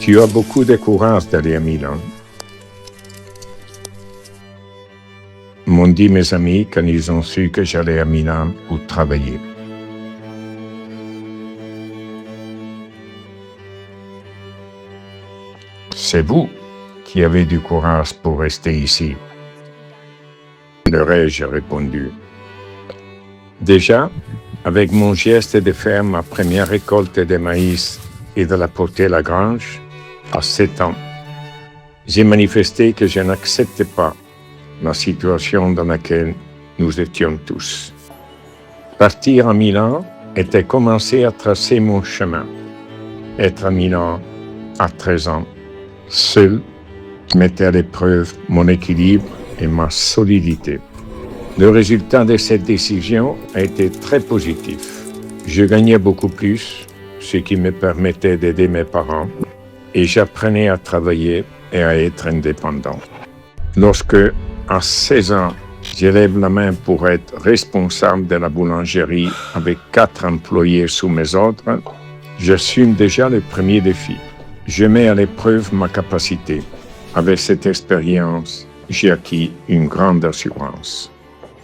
Tu as beaucoup de courage d'aller à Milan. M'ont dit mes amis quand ils ont su que j'allais à Milan pour travailler. C'est vous qui avez du courage pour rester ici, leur ai-je répondu. Déjà, avec mon geste de faire ma première récolte de maïs et de la porter à la grange, à 7 ans, j'ai manifesté que je n'acceptais pas la situation dans laquelle nous étions tous. Partir à Milan était commencer à tracer mon chemin. Être à Milan à 13 ans, seul, mettait à l'épreuve mon équilibre et ma solidité. Le résultat de cette décision a été très positif. Je gagnais beaucoup plus, ce qui me permettait d'aider mes parents, et j'apprenais à travailler et à être indépendant. Lorsque, à 16 ans, j'élève la main pour être responsable de la boulangerie avec 4 employés sous mes ordres, j'assume déjà le premier défi. Je mets à l'épreuve ma capacité. Avec cette expérience, j'ai acquis une grande assurance.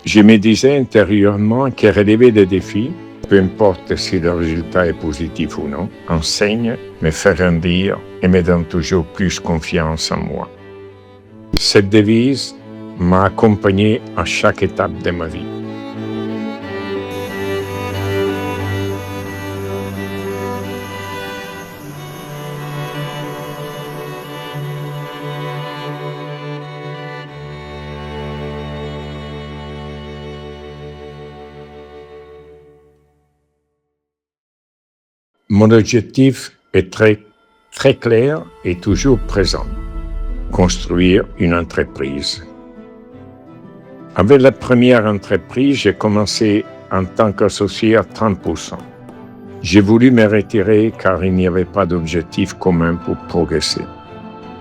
Je me disais intérieurement que relever des défis, peu importe si le résultat est positif ou non, enseigne, me fait grandir et me donne toujours plus confiance en moi. Cette devise m'a accompagné à chaque étape de ma vie. Mon objectif est très clair et toujours présent. Construire une entreprise. Avec la première entreprise, j'ai commencé en tant qu'associé à 30%. J'ai voulu me retirer car il n'y avait pas d'objectif commun pour progresser.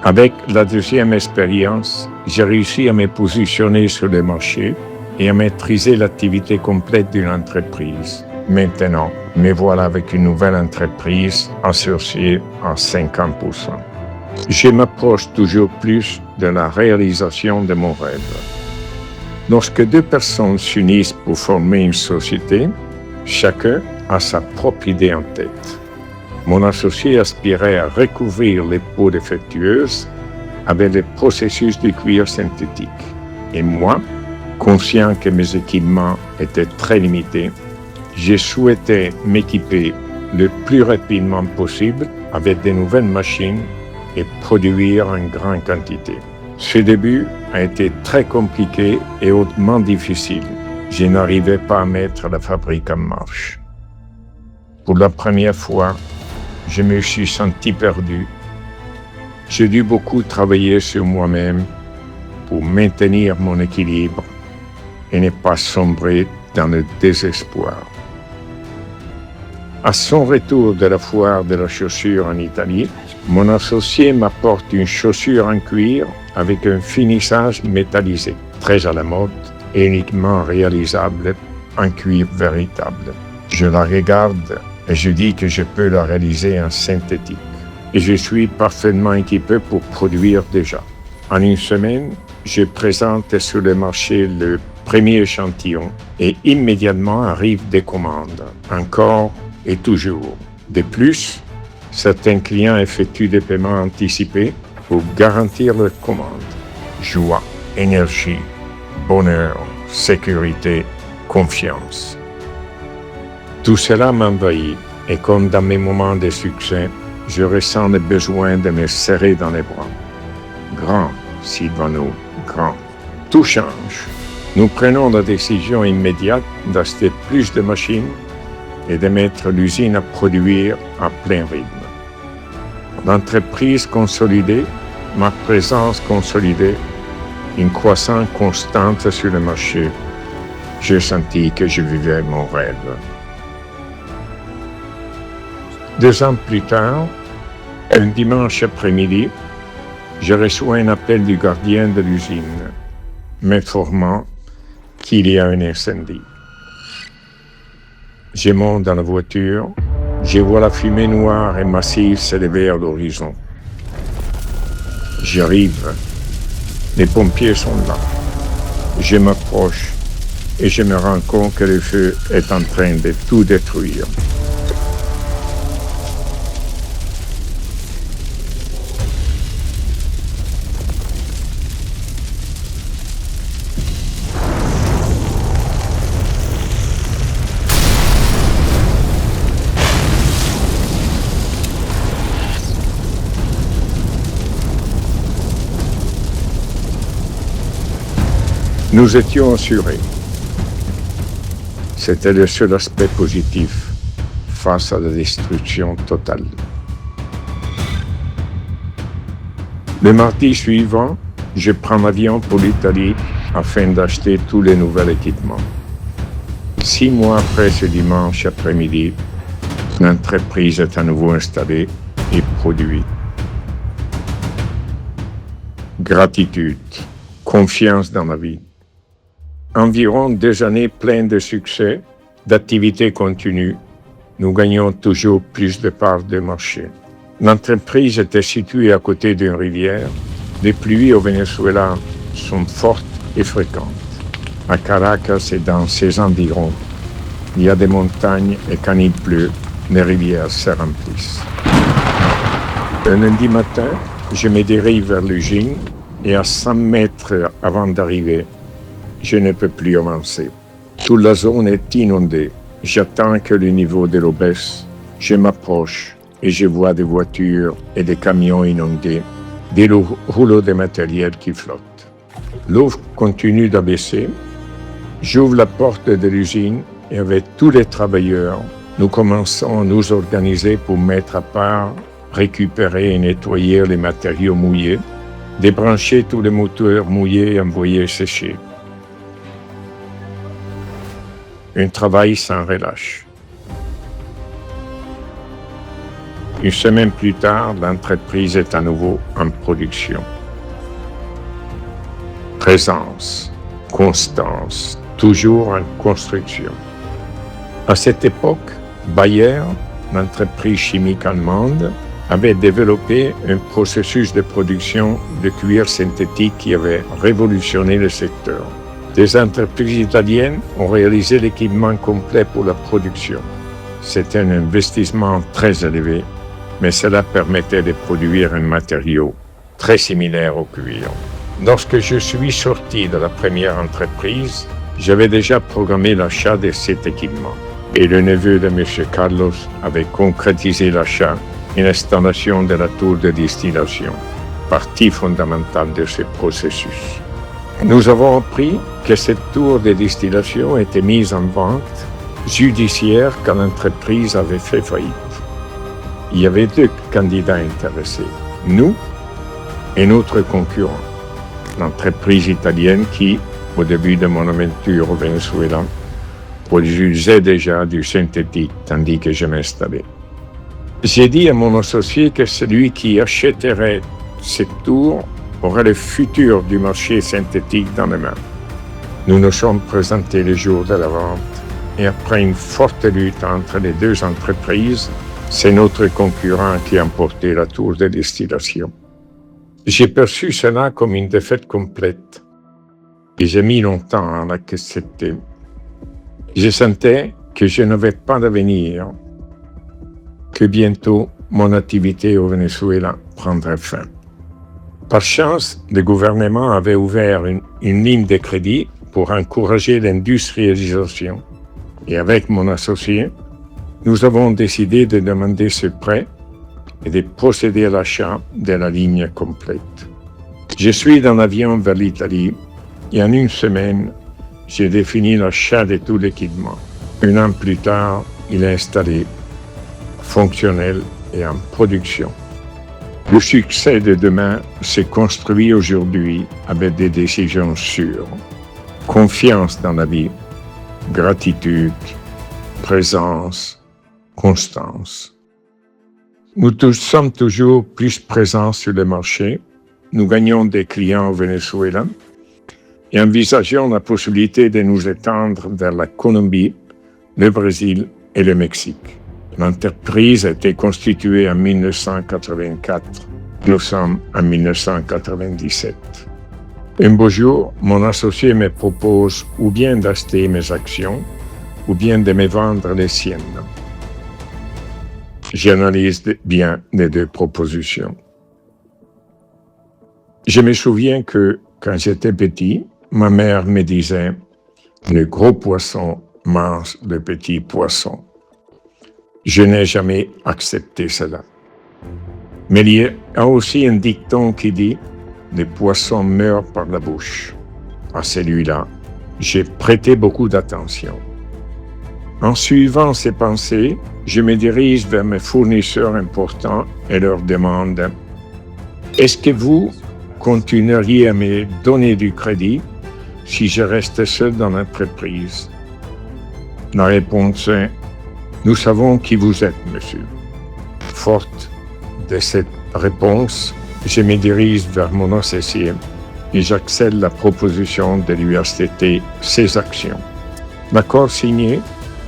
Avec la deuxième expérience, j'ai réussi à me positionner sur le marché et à maîtriser l'activité complète d'une entreprise. Maintenant, me voilà avec une nouvelle entreprise associée à 50%. Je m'approche toujours plus de la réalisation de mon rêve. Lorsque 2 personnes s'unissent pour former une société, chacun a sa propre idée en tête. Mon associé aspirait à recouvrir les peaux défectueuses avec le processus du cuir synthétique. Et moi, conscient que mes équipements étaient très limités, j'ai souhaité m'équiper le plus rapidement possible avec de nouvelles machines et produire en grande quantité. Ce début a été très compliqué et hautement difficile. Je n'arrivais pas à mettre la fabrique en marche. Pour la première fois, je me suis senti perdu. J'ai dû beaucoup travailler sur moi-même pour maintenir mon équilibre et ne pas sombrer dans le désespoir. À son retour de la foire de la chaussure en Italie, mon associé m'apporte une chaussure en cuir avec un finissage métallisé, très à la mode et uniquement réalisable en cuir véritable. Je la regarde et je dis que je peux la réaliser en synthétique. Et je suis parfaitement équipé pour produire déjà. En une semaine, je présente sur le marché le premier échantillon et immédiatement arrivent des commandes, encore et toujours. De plus, certains clients effectuent des paiements anticipés pour garantir leur commande. Joie, énergie, bonheur, sécurité, confiance. Tout cela m'envahit et comme dans mes moments de succès, je ressens le besoin de me serrer dans les bras. Grand, Silvano, grand. Tout change. Nous prenons la décision immédiate d'acheter plus de machines et de mettre l'usine à produire à plein rythme. L'entreprise consolidée, ma présence consolidée, une croissance constante sur le marché, j'ai senti que je vivais mon rêve. 2 ans plus tard, un dimanche après-midi, je reçois un appel du gardien de l'usine, m'informant qu'il y a un incendie. Je monte dans la voiture, je vois la fumée noire et massive s'élever à l'horizon. J'arrive. Les pompiers sont là. Je m'approche et je me rends compte que le feu est en train de tout détruire. Nous étions assurés. C'était le seul aspect positif face à la destruction totale. Le mardi suivant, je prends l'avion pour l'Italie afin d'acheter tous les nouveaux équipements. 6 mois après ce dimanche après-midi, l'entreprise est à nouveau installée et produit. Gratitude, confiance dans la vie. Environ 2 années pleines de succès, d'activités continues, nous gagnons toujours plus de parts de marché. L'entreprise était située à côté d'une rivière. Les pluies au Venezuela sont fortes et fréquentes. À Caracas et dans ses environs, il y a des montagnes et quand il pleut, les rivières se remplissent. Un lundi matin, je me dirige vers l'usine et à 100 mètres avant d'arriver, je ne peux plus avancer. Toute la zone est inondée. J'attends que le niveau de l'eau baisse. Je m'approche et je vois des voitures et des camions inondés, des rouleaux de matériel qui flottent. L'eau continue d'abaisser. J'ouvre la porte de l'usine et avec tous les travailleurs, nous commençons à nous organiser pour mettre à part, récupérer et nettoyer les matériaux mouillés, débrancher tous les moteurs mouillés et envoyer sécher. Un travail sans relâche. Une semaine plus tard, l'entreprise est à nouveau en production. Présence, constance, toujours en construction. À cette époque, Bayer, l'entreprise chimique allemande, avait développé un processus de production de cuir synthétique qui avait révolutionné le secteur. Des entreprises italiennes ont réalisé l'équipement complet pour la production. C'était un investissement très élevé, mais cela permettait de produire un matériau très similaire au cuir. Lorsque je suis sorti de la première entreprise, j'avais déjà programmé l'achat de cet équipement. Et le neveu de M. Carlos avait concrétisé l'achat et l'installation de la tour de distillation, partie fondamentale de ce processus. Nous avons appris que cette tour de distillation était mise en vente judiciaire quand l'entreprise avait fait faillite. Il y avait 2 candidats intéressés, nous et notre concurrent, l'entreprise italienne qui, au début de mon aventure au Venezuela, produisait déjà du synthétique tandis que je m'installais. J'ai dit à mon associé que celui qui achèterait cette tour aurait le futur du marché synthétique dans les mains. Nous nous sommes présentés le jour de la vente et après une forte lutte entre les 2 entreprises, c'est notre concurrent qui a emporté la tour de distillation. J'ai perçu cela comme une défaite complète et j'ai mis longtemps à l'accepter. Je sentais que je n'avais pas d'avenir, que bientôt mon activité au Venezuela prendrait fin. Par chance, le gouvernement avait ouvert une ligne de crédit pour encourager l'industrialisation. Et avec mon associé, nous avons décidé de demander ce prêt et de procéder à l'achat de la ligne complète. Je suis dans l'avion vers l'Italie et en 1 semaine, j'ai défini l'achat de tout l'équipement. 1 an plus tard, il est installé, fonctionnel et en production. Le succès de demain se construit aujourd'hui avec des décisions sûres. Confiance dans la vie, gratitude, présence, constance. Nous sommes toujours plus présents sur le marché. Nous gagnons des clients au Venezuela et envisageons la possibilité de nous étendre vers la Colombie, le Brésil et le Mexique. L'entreprise a été constituée en 1984 Nous sommes en 1997. Un beau jour, mon associé me propose ou bien d'acheter mes actions, ou bien de me vendre les siennes. J'analyse bien les deux propositions. Je me souviens que quand j'étais petit, ma mère me disait « Le gros poisson mange le petit poisson ». Je n'ai jamais accepté cela. Mais il y a aussi un dicton qui dit « Le poisson meurt par la bouche ». À celui-là, j'ai prêté beaucoup d'attention. En suivant ces pensées, je me dirige vers mes fournisseurs importants et leur demande « Est-ce que vous continueriez à me donner du crédit si je restais seul dans l'entreprise ?» La réponse est « Nous savons qui vous êtes, monsieur. » Forte de cette réponse, je me dirige vers mon associé et j'accepte la proposition de lui acheter ses actions. L'accord signé,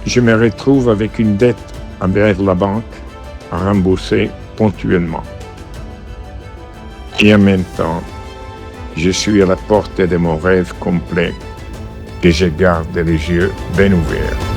je me retrouve avec une dette envers la banque à rembourser ponctuellement. Et en même temps, je suis à la porte de mon rêve complet et je garde les yeux bien ouverts.